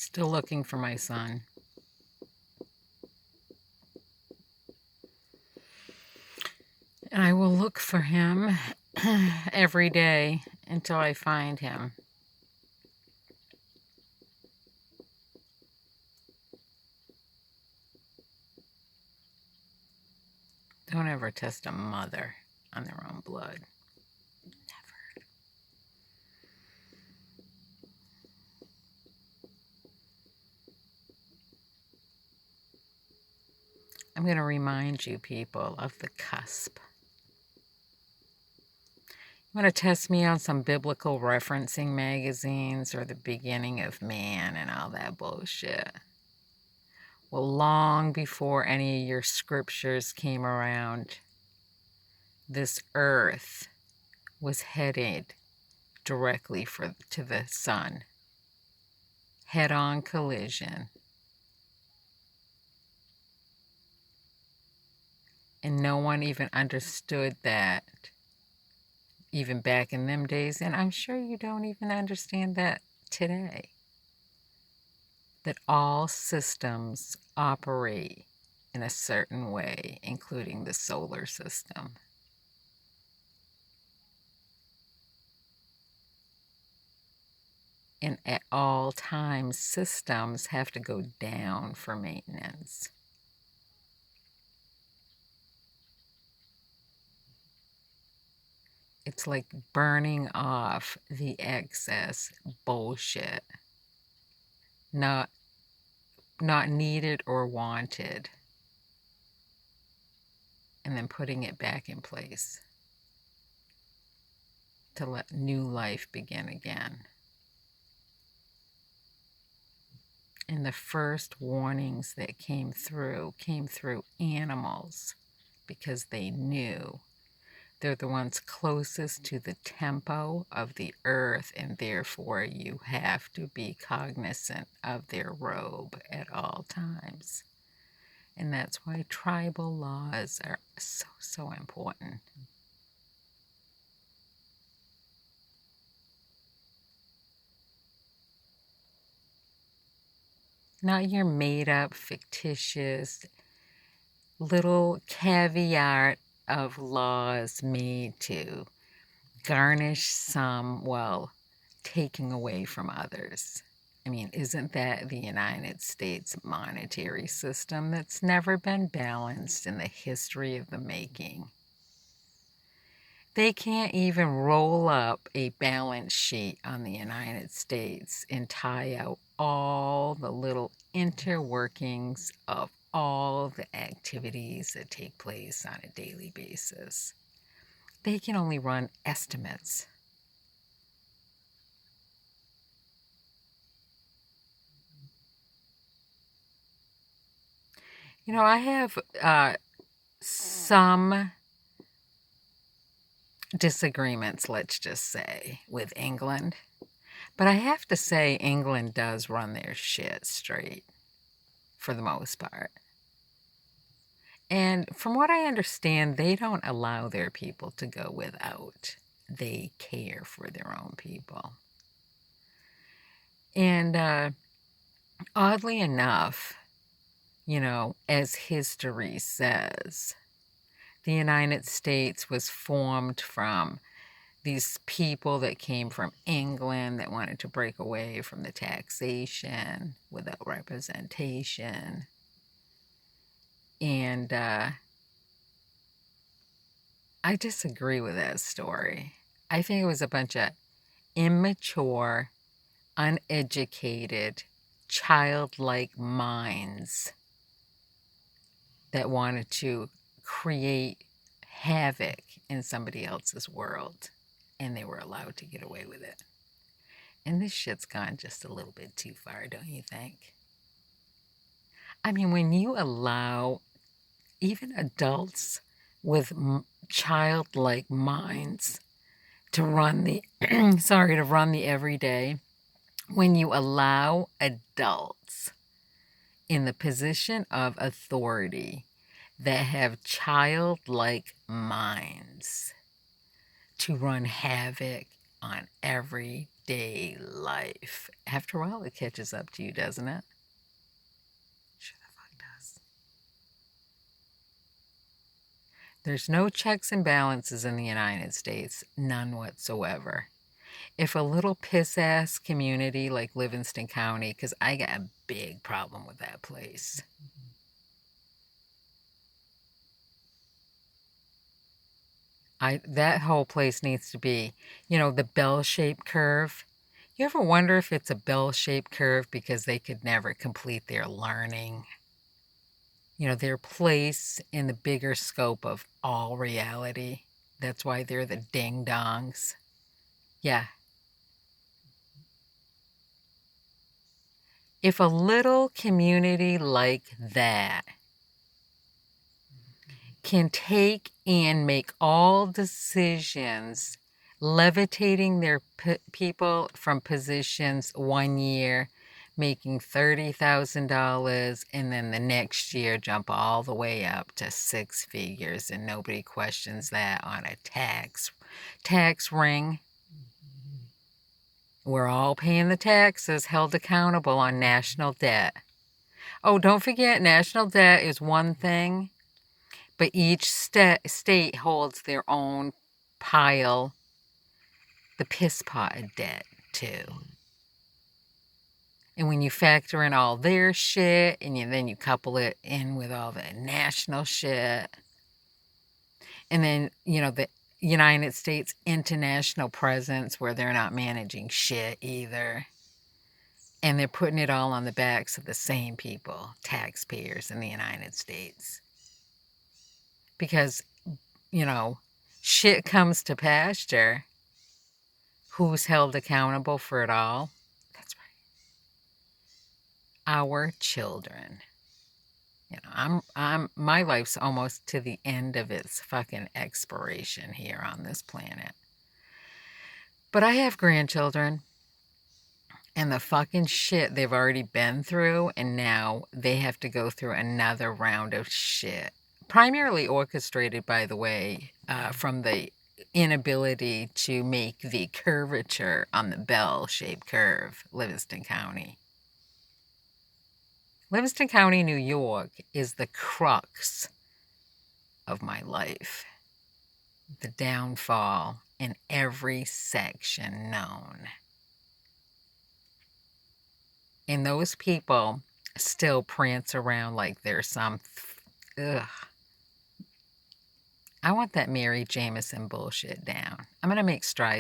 Still looking for my son. And I will look for him every day until I find him. Don't ever test a mother on their own blood. Never. I'm going to remind you people of the cusp. You want to test me on some biblical referencing magazines or the beginning of man and all that bullshit? Well, long before any of your scriptures came around, this earth was headed directly to the sun. Head-on collision. And no one even understood that even back in them days, and I'm sure you don't even understand that today. That all systems operate in a certain way, including the solar system. And at all times, systems have to go down for maintenance. It's like burning off the excess bullshit, not needed or wanted, and then putting it back in place to let new life begin again. And the first warnings that came through animals, because they knew they're the ones closest to the tempo of the earth, and therefore you have to be cognizant of their robe at all times. And that's why tribal laws are so important. Not your made up, fictitious, little caveat of laws made to garnish some, well, taking away from others. I mean, isn't that the United States monetary system that's never been balanced in the history of the making? They can't even roll up a balance sheet on the United States and tie out all the little interworkings of all the activities that take place on a daily basis. They can only run estimates. You know, I have some disagreements, let's just say, with England. But I have to say, England does run their shit straight, for the most part. And from what I understand, they don't allow their people to go without. They care for their own people. And oddly enough, you know, as history says, the United States was formed from these people that came from England that wanted to break away from the taxation without representation. And I disagree with that story. I think it was a bunch of immature, uneducated, childlike minds that wanted to create havoc in somebody else's world, and they were allowed to get away with it. And this shit's gone just a little bit too far, don't you think? I mean, when you allow even adults with childlike minds to run the to run the everyday, when you allow adults in the position of authority that have childlike minds to run havoc on every everyday life. After a while, it catches up to you, doesn't it? Sure the fuck does. There's no checks and balances in the United States, none whatsoever. If a little piss ass community like Livingston County, because I got a big problem with that place. That whole place needs to be, the bell-shaped curve. You ever wonder if it's a bell-shaped curve because they could never complete their learning? Their place in the bigger scope of all reality. That's why they're the ding-dongs. Yeah. If a little community like that can take and make all decisions, levitating their people from positions one year, making $30,000, and then the next year jump all the way up to six figures, and nobody questions that on a tax ring. We're all paying the taxes, held accountable on national debt. Oh, don't forget, national debt is one thing, but each state holds their own pile, the piss pot of debt, too. And when you factor in all their shit, and then you couple it in with all the national shit, and then, the United States international presence where they're not managing shit either. And they're putting it all on the backs of the same people, taxpayers in the United States. Because, shit comes to pasture. Who's held accountable for it all? That's right. Our children. My life's almost to the end of its fucking expiration here on this planet. But I have grandchildren, and the fucking shit they've already been through, and now they have to go through another round of shit. Primarily orchestrated, by the way, from the inability to make the curvature on the bell-shaped curve, Livingston County. Livingston County, New York is the crux of my life. The downfall in every section known. And those people still prance around like there's some... Ugh. I want that Mary Jameson bullshit down. I'm going to make strides